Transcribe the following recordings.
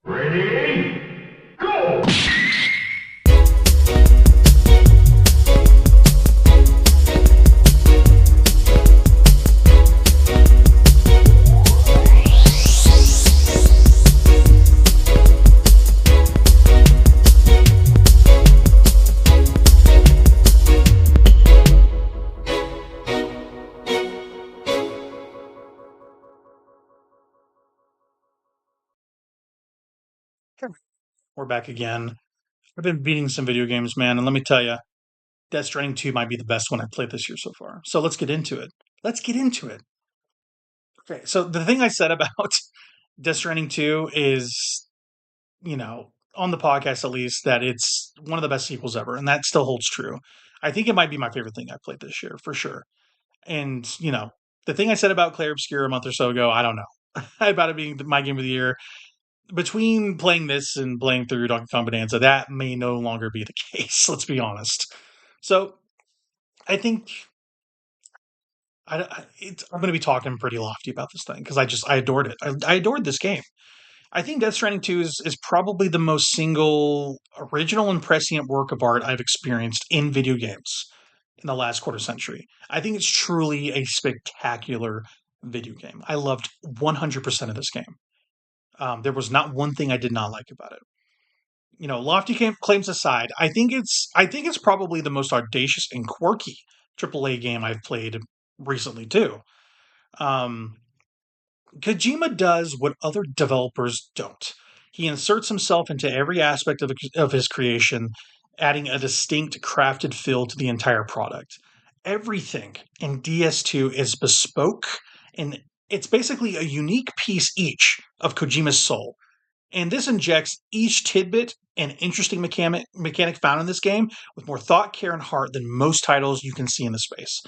Ready, go! We're back again. I've been beating some video games, man, and let me tell you, Death Stranding 2 might be the best one I've played this year so far. So let's get into it. Let's get into it. Okay, so the thing I said about Death Stranding 2 is, on the podcast at least, that it's one of the best sequels ever, and that still holds true. I think it might be my favorite thing I've played this year, for sure. And, the thing I said about Clair Obscur a month or so ago, I don't know. About it being my game of the year, between playing this and playing through Donkey Kong Bonanza, that may no longer be the case. Let's be honest. So I think I'm going to be talking pretty lofty about this thing because I adored it. I adored this game. I think Death Stranding 2 is probably the most single original and prescient work of art I've experienced in video games in the last quarter century. I think it's truly a spectacular video game. I loved 100% of this game. There was not one thing I did not like about it. Lofty claims aside, I think it's probably the most audacious and quirky AAA game I've played recently too. Um, Kojima does what other developers don't. He inserts himself into every aspect of his creation, adding a distinct crafted feel to the entire product. Everything in DS2 is bespoke, and it's basically a unique piece each of Kojima's soul. And this injects each tidbit and interesting mechanic found in this game with more thought, care, and heart than most titles you can see in the space.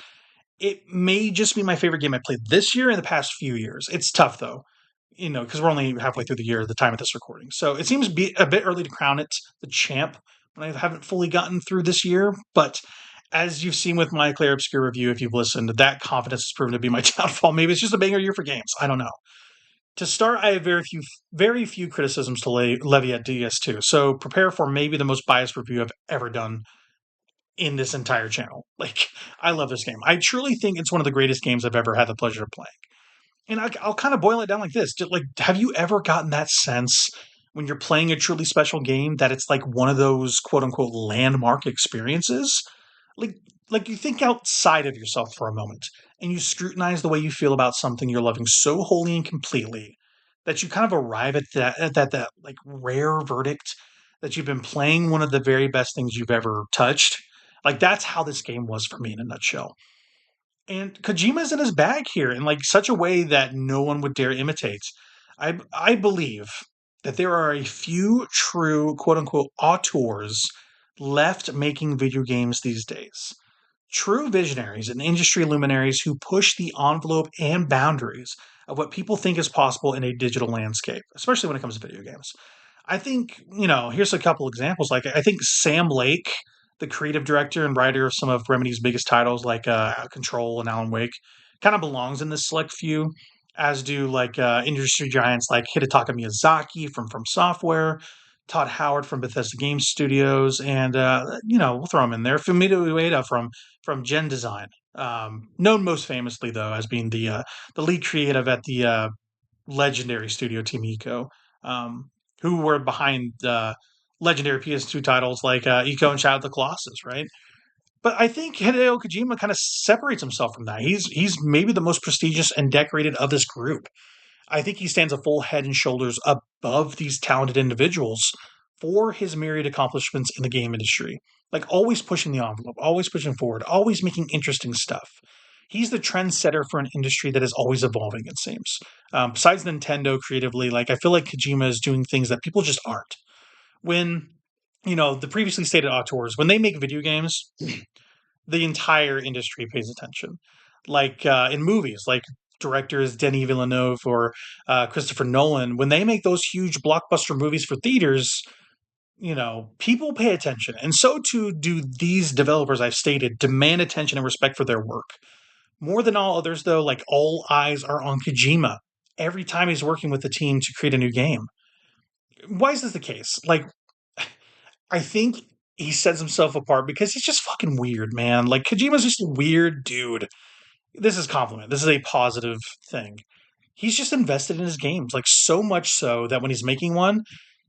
It may just be my favorite game I played this year in the past few years. It's tough though, because we're only halfway through the year at the time of this recording. So it seems be a bit early to crown it the champ when I haven't fully gotten through this year. But as you've seen with my Clair Obscur review, if you've listened, that confidence has proven to be my downfall. Maybe it's just a banger year for games. I don't know. To start, I have very few criticisms to levy at DS2, so prepare for maybe the most biased review I've ever done in this entire channel. Like, I love this game. I truly think it's one of the greatest games I've ever had the pleasure of playing. And I'll kind of boil it down like this: just like, have you ever gotten that sense when you're playing a truly special game that it's like one of those quote unquote landmark experiences? Like, like you think outside of yourself for a moment and you scrutinize the way you feel about something you're loving so wholly and completely that you kind of arrive at that like rare verdict that you've been playing one of the very best things you've ever touched. Like, that's how this game was for me in a nutshell. And Kojima's in his bag here in like such a way that no one would dare imitate. I believe that there are a few true quote unquote auteurs left making video games these days. True visionaries and industry luminaries who push the envelope and boundaries of what people think is possible in a digital landscape, especially when it comes to video games. I think, here's a couple examples. Like, I think Sam Lake, the creative director and writer of some of Remedy's biggest titles like Control and Alan Wake, kind of belongs in this select few, as do like industry giants like Hidetaka Miyazaki from Software, Todd Howard from Bethesda Game Studios, and we'll throw him in there. Fumito Ueda from Gen Design, known most famously though as being the lead creative at the legendary studio Team Eco, who were behind legendary PS2 titles like Eco and Shadow of the Colossus, right? But I think Hideo Kojima kind of separates himself from that. He's maybe the most prestigious and decorated of this group. I think he stands a full head and shoulders above these talented individuals for his myriad accomplishments in the game industry. Like, always pushing the envelope, always pushing forward, always making interesting stuff. He's the trendsetter for an industry that is always evolving, it seems. Besides Nintendo creatively, like, I feel like Kojima is doing things that people just aren't. When, the previously stated auteurs, when they make video games, the entire industry pays attention. Like in movies, like directors Denis Villeneuve or Christopher Nolan, when they make those huge blockbuster movies for theaters, people pay attention. And so too do these developers I've stated demand attention and respect for their work. More than all others, though, like, all eyes are on Kojima every time he's working with the team to create a new game. why is this the case? Like, I think he sets himself apart because he's just fucking weird, man. Like Kojima's just a weird dude. This is compliment. This is a positive thing. He's just invested in his games, like so much so that when he's making one,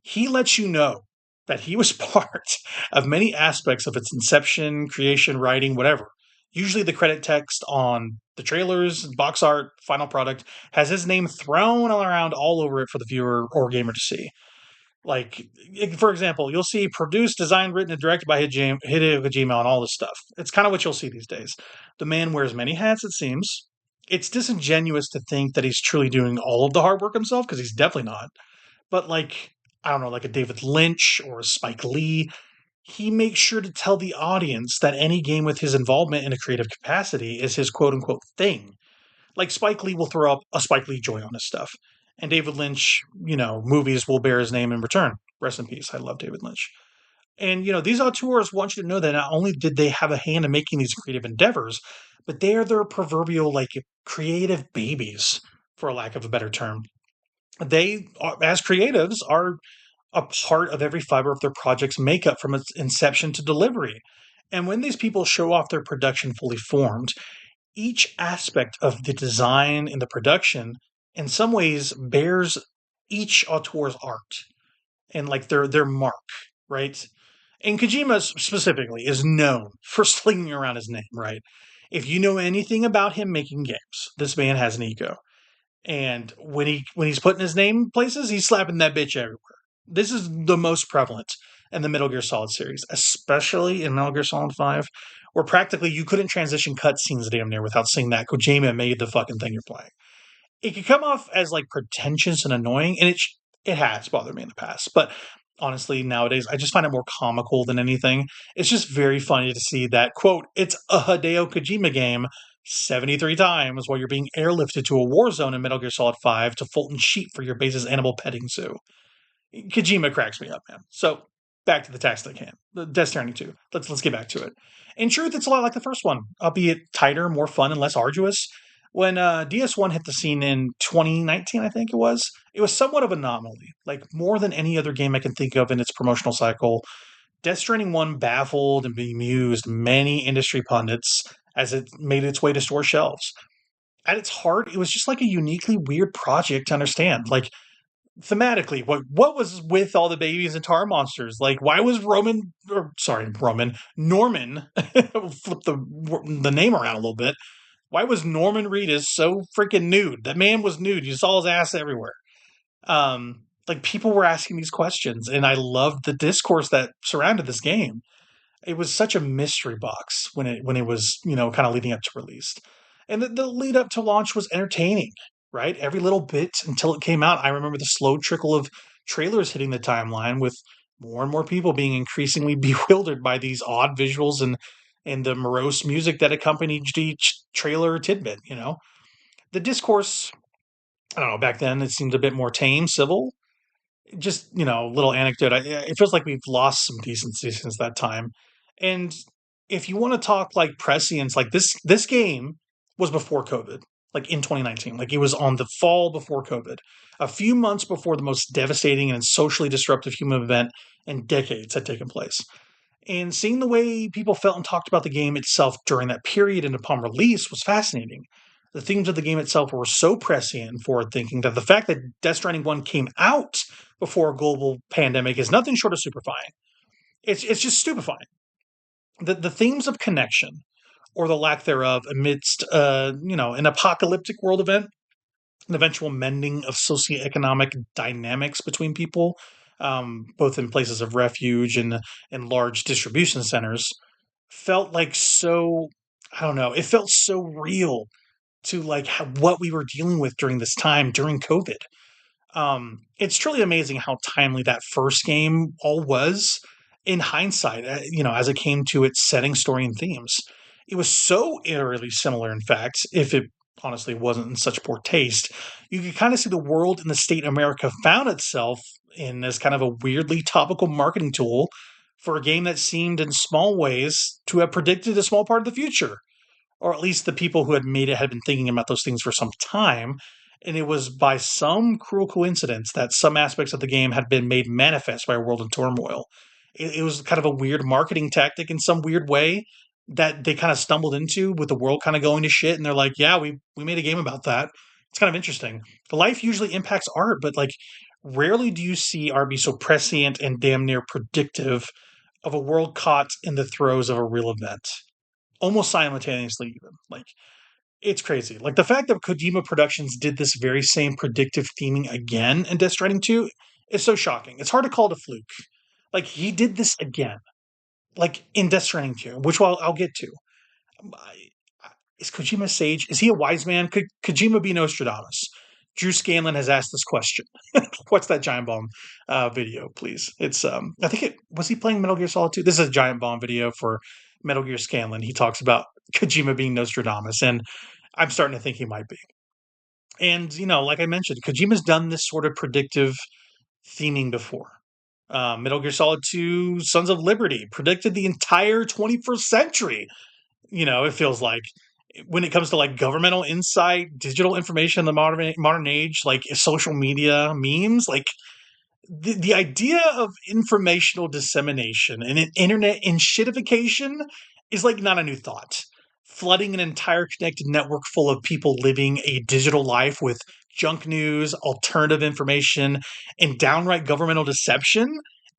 he lets you know that he was part of many aspects of its inception, creation, writing, whatever. Usually the credit text on the trailers, box art, final product has his name thrown all around all over it for the viewer or gamer to see. Like, for example, you'll see produced, designed, written, and directed by Hideo Kojima and all this stuff. It's kind of what you'll see these days. The man wears many hats, it seems. It's disingenuous to think that he's truly doing all of the hard work himself, because he's definitely not. But, like, I don't know, like a David Lynch or a Spike Lee, he makes sure to tell the audience that any game with his involvement in a creative capacity is his quote unquote thing. Like Spike Lee will throw up a Spike Lee joy on his stuff. And David Lynch, movies will bear his name in return. Rest in peace. I love David Lynch. And, these auteurs want you to know that not only did they have a hand in making these creative endeavors, but they are their proverbial, like, creative babies, for lack of a better term. They, as creatives, are a part of every fiber of their project's makeup from its inception to delivery. And when these people show off their production fully formed, each aspect of the design and the production in some ways bears each auteur's art and like their mark, right? And Kojima specifically is known for slinging around his name, right? If you know anything about him making games, this man has an ego. And when he's putting his name places, he's slapping that bitch everywhere. This is the most prevalent in the Metal Gear Solid series, especially in Metal Gear Solid 5, where practically you couldn't transition cutscenes damn near without seeing that Kojima made the fucking thing you're playing. It could come off as like pretentious and annoying, and it has bothered me in the past. But honestly, nowadays I just find it more comical than anything. It's just very funny to see that quote, it's a Hideo Kojima game 73 times while you're being airlifted to a war zone in Metal Gear Solid 5 to Fulton Sheep for your base's animal petting zoo. Kojima cracks me up, man. So back to the task at hand, the Death Stranding 2. Let's get back to it. In truth, it's a lot like the first one, albeit tighter, more fun, and less arduous. When DS1 hit the scene in 2019, I think it was somewhat of an anomaly. Like more than any other game I can think of in its promotional cycle, Death Stranding 1 baffled and bemused many industry pundits as it made its way to store shelves. At its heart, it was just like a uniquely weird project to understand. Like thematically, what was with all the babies and tar monsters? Like, why was Norman, flip the name around a little bit. Why was Norman Reedus so freaking nude? That man was nude. You saw his ass everywhere. Like people were asking these questions, and I loved the discourse that surrounded this game. It was such a mystery box when it was kind of leading up to release, and the lead up to launch was entertaining, right? Every little bit until it came out. I remember the slow trickle of trailers hitting the timeline with more and more people being increasingly bewildered by these odd visuals and the morose music that accompanied each trailer tidbit. The discourse. I don't know. Back then, it seemed a bit more tame, civil, just little anecdote. It feels like we've lost some decency since that time. And if you want to talk like prescience, like this game was before COVID, like in 2019, like it was on the fall before COVID, a few months before the most devastating and socially disruptive human event in decades had taken place. And seeing the way people felt and talked about the game itself during that period and upon release was fascinating. The themes of the game itself were so prescient and forward thinking that the fact that Death Stranding 1 came out before a global pandemic is nothing short of stupefying. It's just stupefying. The themes of connection or the lack thereof amidst an apocalyptic world event, an eventual mending of socioeconomic dynamics between people, both in places of refuge and in large distribution centers, felt like so. I don't know. It felt so real to like what we were dealing with during this time during COVID. It's truly amazing how timely that first game all was in hindsight, as it came to its setting, story, and themes. It was so eerily similar, in fact, if it honestly wasn't in such poor taste. You could kind of see the world and the state America found itself in as kind of a weirdly topical marketing tool for a game that seemed in small ways to have predicted a small part of the future, or at least the people who had made it had been thinking about those things for some time. And it was by some cruel coincidence that some aspects of the game had been made manifest by a world in turmoil. It was kind of a weird marketing tactic in some weird way that they kind of stumbled into with the world kind of going to shit. And they're like, yeah, we made a game about that. It's kind of interesting. Life usually impacts art, but like rarely do you see art be so prescient and damn near predictive of a world caught in the throes of a real event, almost simultaneously, even. Like, it's crazy. Like the fact that Kojima Productions did this very same predictive theming again in Death Stranding 2 is so shocking. It's hard to call it a fluke. Like he did this again, like in Death Stranding 2, which I'll get to. Is Kojima sage? Is he a wise man? Could Kojima be Nostradamus? Drew Scanlon has asked this question. What's that Giant Bomb video, please? It's I think it was he playing Metal Gear Solid 2? This is a Giant Bomb video for Metal Gear Scanlon. He talks about Kojima being Nostradamus, and I'm starting to think he might be. And like I mentioned, Kojima's done this sort of predictive theming before. Metal Gear Solid 2, Sons of Liberty predicted the entire 21st century. It feels like when it comes to like governmental insight, digital information in the modern age, like social media memes, like the idea of informational dissemination and internet enshittification is like not a new thought. Flooding an entire connected network full of people living a digital life with junk news, alternative information, and downright governmental deception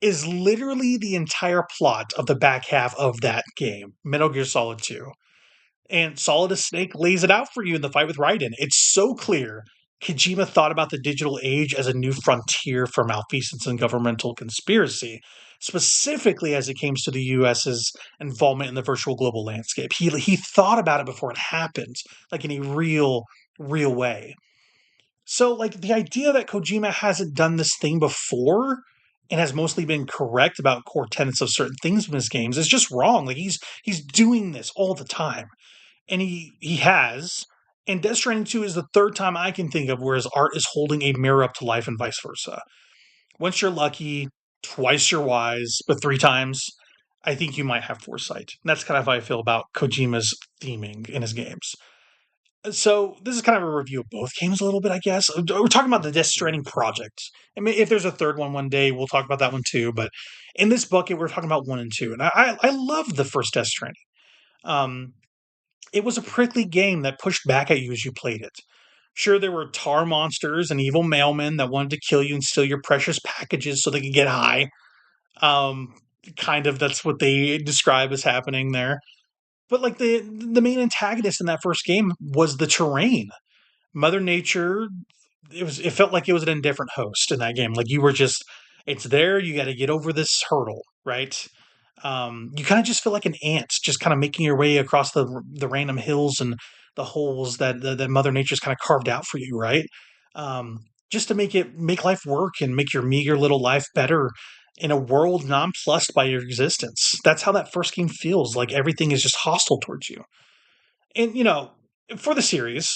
is literally the entire plot of the back half of that game, Metal Gear Solid 2. And Solid as Snake lays it out for you in the fight with Raiden. It's so clear Kojima thought about the digital age as a new frontier for malfeasance and governmental conspiracy, specifically as it came to the US's involvement in the virtual global landscape. He thought about it before it happened, like in a real way. So, like the idea that Kojima hasn't done this thing before and has mostly been correct about core tenets of certain things in his games is just wrong. Like he's doing this all the time, and he has. And Death Stranding 2 is the third time I can think of where his art is holding a mirror up to life and vice versa. Once you're lucky, twice you're wise, but three times, I think you might have foresight. And that's kind of how I feel about Kojima's theming in his games. So this is kind of a review of both games a little bit, I guess. We're talking about the Death Stranding project. I mean, if there's a third one day, we'll talk about that one too. But in this bucket, we're talking about 1 and 2. And I love the first Death Stranding. Um, it was a prickly game that pushed back at you as you played it. Sure, there were tar monsters and evil mailmen that wanted to kill you and steal your precious packages so they could get high. Um, kind of that's what they describe as happening there. But like the main antagonist in that first game was the terrain. Mother Nature, it felt like it was an indifferent host in that game. Like you were just it's there, you got to get over this hurdle, right? You kind of just feel like an ant, just kind of making your way across the random hills and the holes that Mother Nature's kind of carved out for you, right? Just to make life work and make your meager little life better in a world nonplussed by your existence. That's how that first game feels. Like everything is just hostile towards you. And for the series,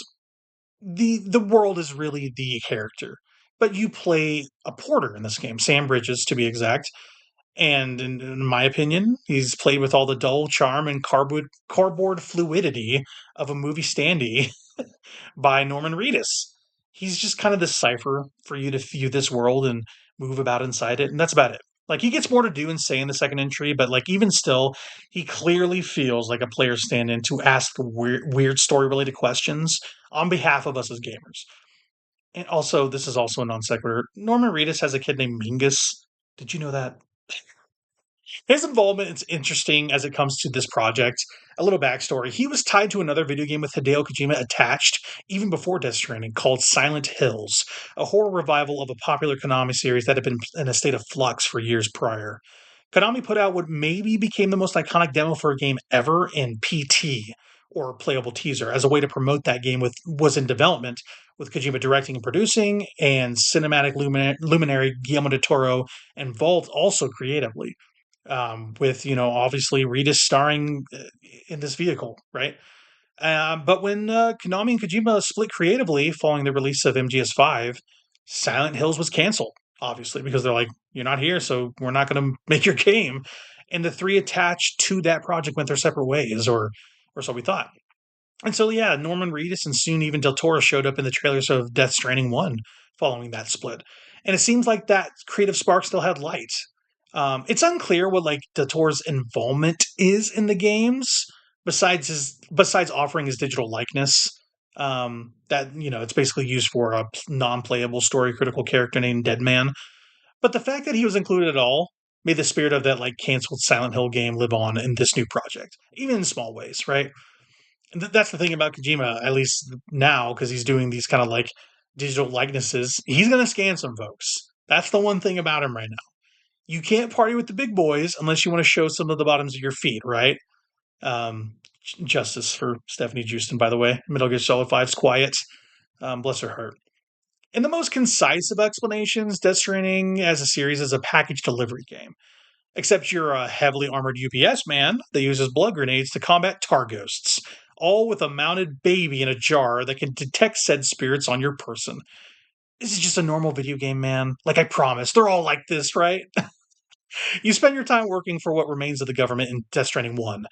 the world is really the character, but you play a porter in this game, Sam Bridges to be exact. And in my opinion, he's played with all the dull charm and cardboard fluidity of a movie standee by Norman Reedus. He's just kind of the cipher for you to view this world and move about inside it, and that's about it. Like he gets more to do and say in the second entry, but like even still, he clearly feels like a player stand-in to ask weird story-related questions on behalf of us as gamers. And also, this is also a non sequitur. Norman Reedus has a kid named Mingus. Did you know that? His involvement is interesting as it comes to this project. A little backstory. He was tied to another video game with Hideo Kojima attached even before Death Stranding called Silent Hills, a horror revival of a popular Konami series that had been in a state of flux for years prior. Konami put out what maybe became the most iconic demo for a game ever in PT, or playable teaser, as a way to promote that game was in development, with Kojima directing and producing, and cinematic luminary Guillermo del Toro involved also creatively with obviously Reedus starring in this vehicle, right? But when Konami and Kojima split creatively following the release of MGS5, Silent Hills was canceled, obviously, because they're like, you're not here, so we're not going to make your game. And the three attached to that project went their separate ways, or so we thought. And so, yeah, Norman Reedus and soon even Del Toro showed up in the trailers of Death Stranding 1 following that split. And it seems like that creative spark still had light. It's unclear what like Del Toro's involvement is in the games, besides offering his digital likeness. That it's basically used for a non-playable story critical character named Deadman. But the fact that he was included at all made the spirit of that like canceled Silent Hill game live on in this new project, even in small ways, right? That's the thing about Kojima, at least now, because he's doing these kind of like digital likenesses. He's going to scan some folks. That's the one thing about him right now. You can't party with the big boys unless you want to show some of the bottoms of your feet, right? Um, Justice for Stephanie Justin, by the way. Metal Gear Solid 5's quiet. Bless her heart. In the most concise of explanations, Death Stranding as a series is a package delivery game. Except you're a heavily armored UPS man that uses blood grenades to combat tar ghosts, all with a mounted baby in a jar that can detect said spirits on your person. This is just a normal video game, man. Like I promise, they're all like this, right? You spend your time working for what remains of the government in Death Stranding 1,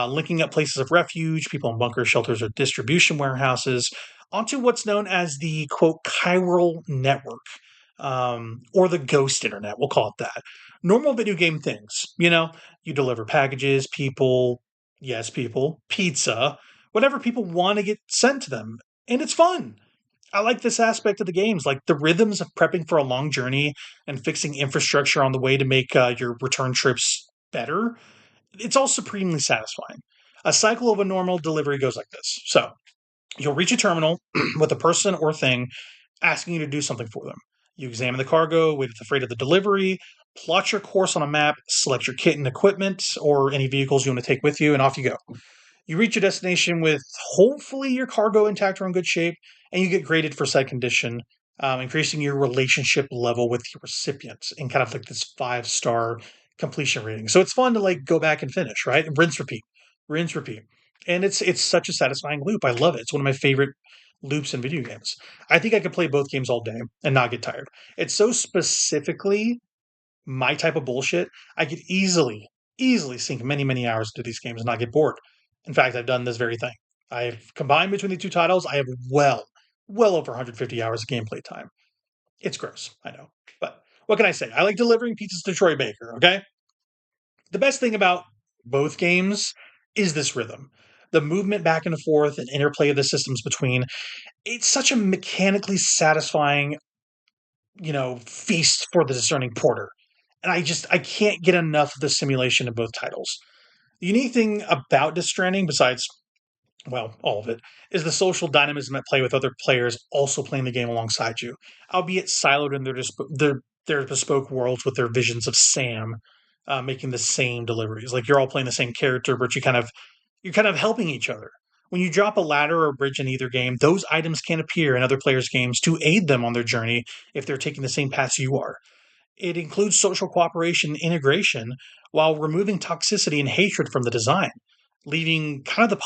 linking up places of refuge, people in bunkers, shelters, or distribution warehouses, onto what's known as the quote chiral network, or the ghost internet. We'll call it that. Normal video game things. You deliver packages, people, yes, people, pizza, whatever people want to get sent to them. And it's fun. I like this aspect of the games, like the rhythms of prepping for a long journey and fixing infrastructure on the way to make your return trips better. It's all supremely satisfying. A cycle of a normal delivery goes like this. So you'll reach a terminal with a person or thing asking you to do something for them. You examine the cargo, wait at the freight of the delivery, plot your course on a map, select your kit and equipment or any vehicles you want to take with you, and off you go. You reach your destination with hopefully your cargo intact or in good shape, and you get graded for said condition, increasing your relationship level with your recipient in kind of like this 5-star completion rating. So it's fun to like go back and finish, right? And rinse, repeat, and it's such a satisfying loop. I love it. It's one of my favorite loops in video games. I think I could play both games all day and not get tired. It's so specifically my type of bullshit, I could easily sink many, many hours into these games and not get bored. In fact, I've done this very thing. I've combined between the two titles. I have well over 150 hours of gameplay time. It's gross, I know. But what can I say? I like delivering pizzas to Troy Baker, okay? The best thing about both games is this rhythm. The movement back and forth and interplay of the systems between. It's such a mechanically satisfying, feast for the discerning porter. And I can't get enough of the simulation of both titles. The unique thing about Death Stranding, besides all of it, is the social dynamism at play with other players also playing the game alongside you, albeit siloed in their bespoke worlds with their visions of Sam, making the same deliveries. Like you're all playing the same character, but you're kind of helping each other. When you drop a ladder or a bridge in either game, those items can appear in other players' games to aid them on their journey if they're taking the same paths you are. It includes social cooperation and integration while removing toxicity and hatred from the design, leaving kind of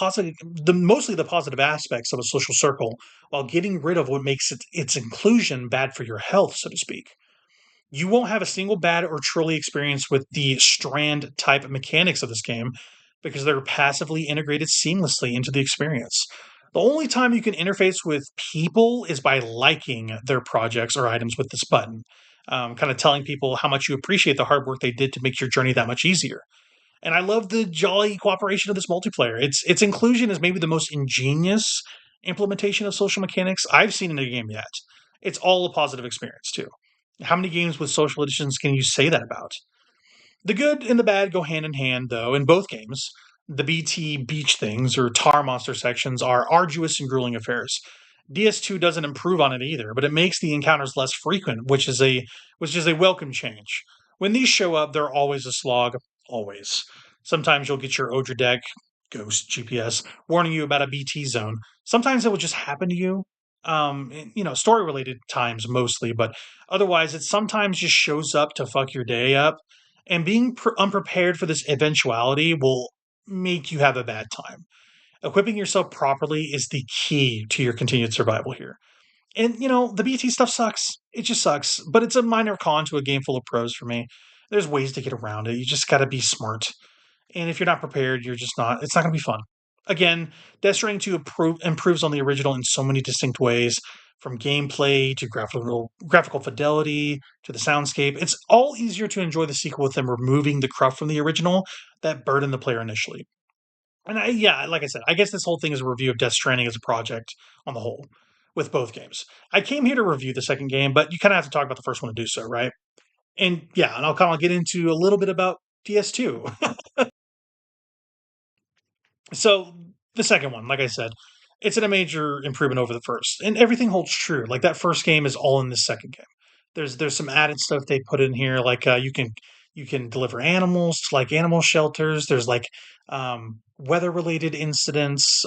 mostly the positive aspects of a social circle while getting rid of what makes its inclusion bad for your health, so to speak. You won't have a single bad or truly experience with the strand type mechanics of this game because they're passively integrated seamlessly into the experience. The only time you can interface with people is by liking their projects or items with this button, kind of telling people how much you appreciate the hard work they did to make your journey that much easier. And I love the jolly cooperation of this multiplayer. Its inclusion is maybe the most ingenious implementation of social mechanics I've seen in a game yet. It's all a positive experience too. How many games with social editions can you say that about? The good and the bad go hand in hand, though, in both games. The BT beach things or tar monster sections are arduous and grueling affairs. DS2 doesn't improve on it either, but it makes the encounters less frequent, which is a welcome change. When these show up, they're always a slog, always. Sometimes you'll get your Odra deck, Ghost GPS, warning you about a BT zone. Sometimes it will just happen to you. Story related times mostly, but otherwise, it sometimes just shows up to fuck your day up. And being unprepared for this eventuality will make you have a bad time. Equipping yourself properly is the key to your continued survival here. And, the BT stuff sucks. It just sucks. But it's a minor con to a game full of pros for me. There's ways to get around it. You just got to be smart. And if you're not prepared, it's not going to be fun. Again, Death Stranding 2 improves on the original in so many distinct ways, from gameplay to graphical fidelity to the soundscape. It's all easier to enjoy the sequel with them removing the cruft from the original that burdened the player initially. And yeah, like I said, I guess this whole thing is a review of Death Stranding as a project on the whole, with both games. I came here to review the second game, but you kind of have to talk about the first one to do so, right? And yeah, and I'll kind of get into a little bit about DS2. So the second one, like I said, it's in a major improvement over the first, and everything holds true. Like that first game is all in this second game. There's some added stuff they put in here, like you can deliver animals to like animal shelters. There's like weather related incidents.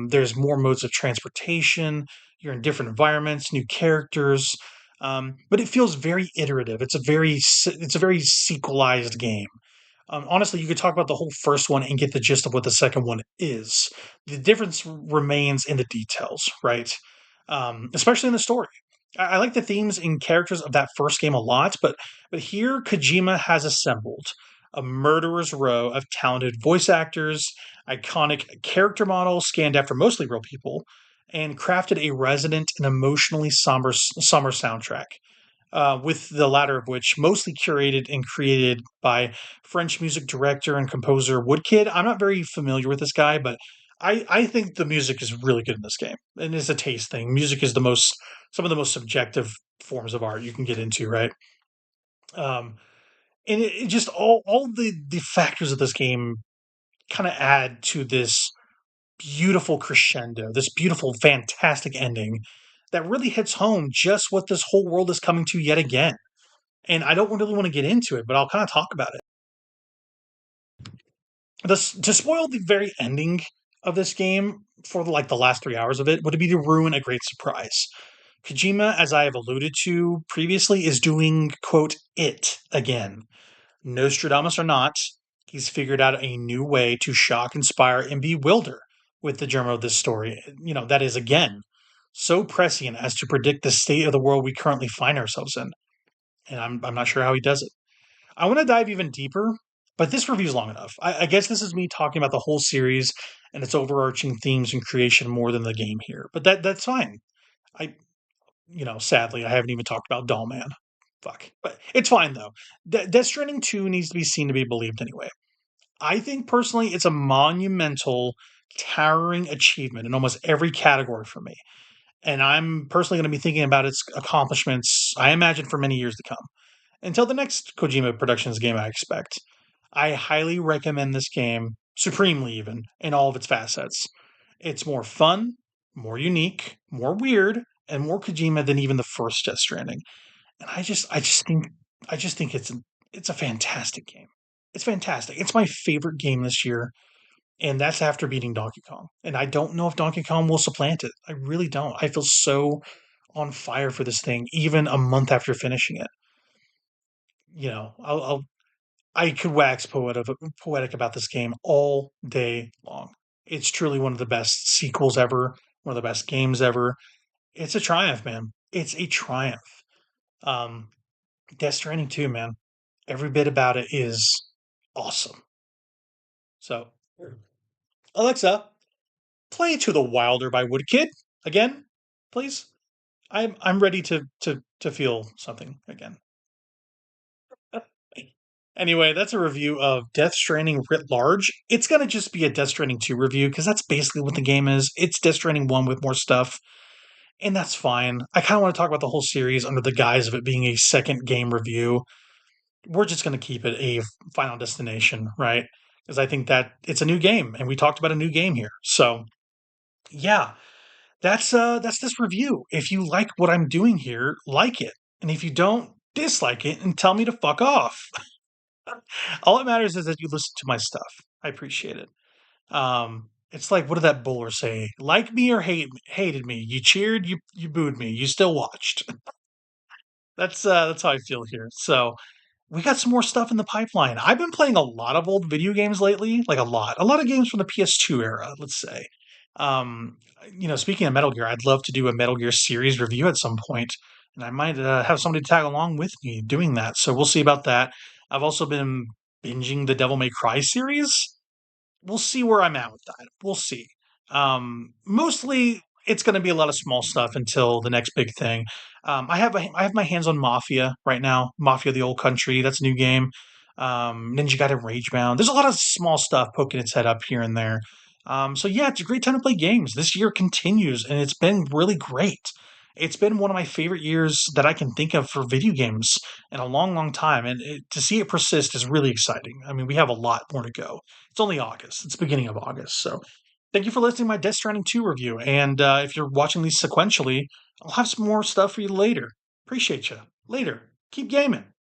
There's more modes of transportation. You're in different environments, new characters. But it feels very iterative. It's a very sequelized game. Honestly, you could talk about the whole first one and get the gist of what the second one is. The difference remains in the details, right? Especially in the story. I like the themes and characters of that first game a lot, but here Kojima has assembled a murderer's row of talented voice actors, iconic character models scanned after mostly real people, and crafted a resonant and emotionally somber soundtrack, with the latter of which mostly curated and created by French music director and composer Woodkid. I'm not very familiar with this guy, but I think the music is really good in this game. And it's a taste thing. Music is some of the most subjective forms of art you can get into, right? Um, and it just all the factors of this game kind of add to this beautiful crescendo, this beautiful, fantastic ending that really hits home just what this whole world is coming to yet again. And I don't really want to get into it, but I'll kind of talk about it. To spoil the very ending of this game for like the last 3 hours of it would be to ruin a great surprise. Kojima, as I have alluded to previously, is doing, quote, it again. Nostradamus or not, he's figured out a new way to shock, inspire, and bewilder with the germ of this story. That is, again, so prescient as to predict the state of the world we currently find ourselves in. And I'm not sure how he does it. I want to dive even deeper, but this review's long enough. I guess this is me talking about the whole series and its overarching themes and creation more than the game here. But that's fine. I sadly I haven't even talked about Doll Man. Fuck. But it's fine though. Death Stranding 2 needs to be seen to be believed anyway. I think personally it's a monumental, towering achievement in almost every category for me. And I'm personally going to be thinking about its accomplishments, I imagine, for many years to come until the next Kojima Productions game I expect. I highly recommend this game, supremely even, in all of its facets. It's more fun, more unique, more weird, and more Kojima than even the first Death Stranding. And I just think it's a fantastic game. It's fantastic. It's my favorite game this year, and that's after beating Donkey Kong. And I don't know if Donkey Kong will supplant it. I really don't. I feel so on fire for this thing, even a month after finishing it. I could wax poetic about this game all day long. It's truly one of the best sequels ever, one of the best games ever. It's a triumph, man. It's a triumph. Um, Death Stranding 2, man. Every bit about it is awesome. So, Alexa, play To the Wilder by Woodkid again, please. I'm ready to feel something again. Anyway, that's a review of Death Stranding writ large. It's going to just be a Death Stranding 2 review because that's basically what the game is. It's Death Stranding 1 with more stuff, and that's fine. I kind of want to talk about the whole series under the guise of it being a second game review. We're just going to keep it a final destination, right? Because I think that it's a new game, and we talked about a new game here. So, yeah, that's this review. If you like what I'm doing here, like it. And if you don't, dislike it and tell me to fuck off. All that matters is that you listen to my stuff. I appreciate it. It's like, what did that bowler say? Like me or hated me. You cheered, you booed me. You still watched. That's how I feel here. So we got some more stuff in the pipeline. I've been playing a lot of old video games lately, like a lot of games from the PS2 era. Let's say. Um, Speaking of Metal Gear, I'd love to do a Metal Gear series review at some point, and I might have somebody tag along with me doing that. So we'll see about that. I've also been binging the Devil May Cry series. we'll see where I'm at with that. We'll see. Mostly it's going to be a lot of small stuff until the next big thing. I have my hands on Mafia right now. Mafia: The Old Country. That's a new game. Ninja Gaiden Ragebound. There's a lot of small stuff poking its head up here and there. So yeah, it's a great time to play games. This year continues, and it's been really great. It's been one of my favorite years that I can think of for video games in a long, long time, and to see it persist is really exciting. I mean, we have a lot more to go. It's only August. It's beginning of August. So thank you for listening to my Death Stranding 2 review. And if you're watching these sequentially, I'll have some more stuff for you later. Appreciate you. Later. Keep gaming.